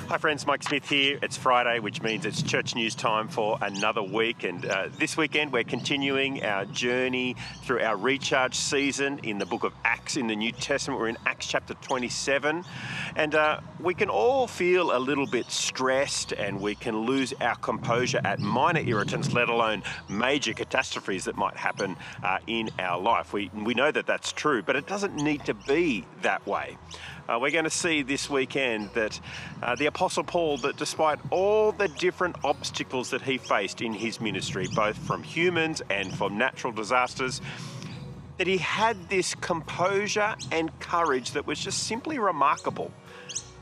Hi friends, Mike Smith here. It's Friday, which means it's church news time for another week. And this weekend we're continuing our journey through our recharge season in the book of Acts in the New Testament. We're in Acts chapter 27. And we can all feel a little bit stressed and we can lose our composure at minor irritants, let alone major catastrophes that might happen in our life. We know that that's true, but it doesn't need to be that way. We're going to see this weekend that the Apostle Paul, that despite all the different obstacles that he faced in his ministry, both from humans and from natural disasters, that he had this composure and courage that was just simply remarkable.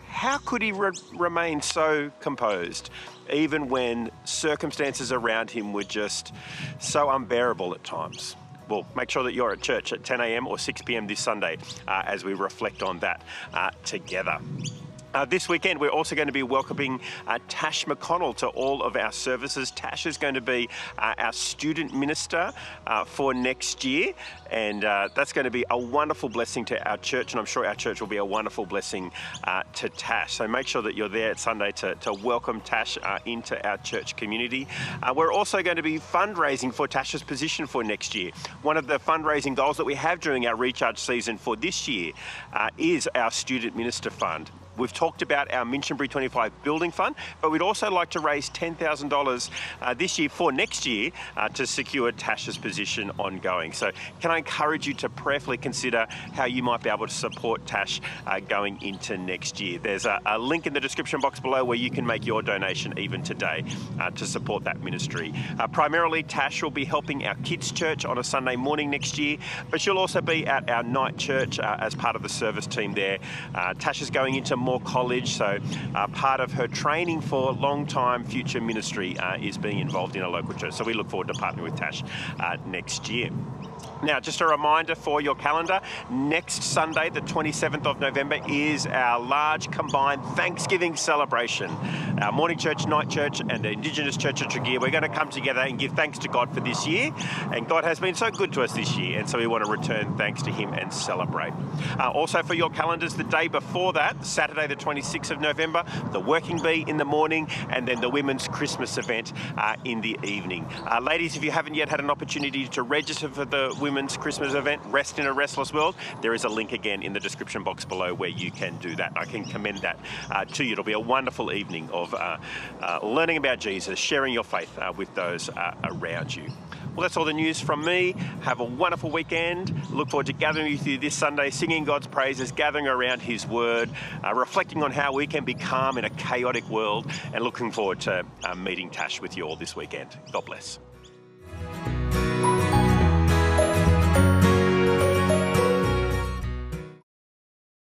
How could he remain so composed, even when circumstances around him were just so unbearable at times? Well, make sure that you're at church at 10 a.m. or 6 p.m. this Sunday as we reflect on that together. This weekend, we're also going to be welcoming Tash McConnell to all of our services. Tash is going to be our student minister for next year, and that's going to be a wonderful blessing to our church, and I'm sure our church will be a wonderful blessing to Tash. So make sure that you're there at Sunday to welcome Tash into our church community. We're also going to be fundraising for Tash's position for next year. One of the fundraising goals that we have during our recharge season for this year is our student minister fund. We've talked about our Minchinbury 25 building fund, but we'd also like to raise $10,000 this year for next year to secure Tash's position ongoing. So can I encourage you to prayerfully consider how you might be able to support Tash going into next year. There's a link in the description box below where you can make your donation even today to support that ministry. Primarily, Tash will be helping our kids' church on a Sunday morning next year, but she'll also be at our night church as part of the service team there. Tash is going into more college, so part of her training for long-time future ministry is being involved in a local church. So we look forward to partnering with Tash next year. Now, just a reminder for your calendar, next Sunday, the 27th of November, is our large combined Thanksgiving celebration. Our morning church, night church, and the Indigenous Church of Tregear, we're going to come together and give thanks to God for this year. And God has been so good to us this year, and so we want to return thanks to Him and celebrate. Also for your calendars, the day before that, Saturday the 26th of November, the Working Bee in the morning, and then the Women's Christmas event in the evening. Ladies, if you haven't yet had an opportunity to register for the Women's Christmas event, Rest in a Restless World, there is a link again in the description box below where you can do that. I can commend that to you. It'll be a wonderful evening of learning about Jesus, sharing your faith with those around you. Well, that's all the news from me. Have a wonderful weekend. Look forward to gathering with you this Sunday, singing God's praises, gathering around His Word, reflecting on how we can be calm in a chaotic world, and looking forward to meeting Tash with you all this weekend. God bless.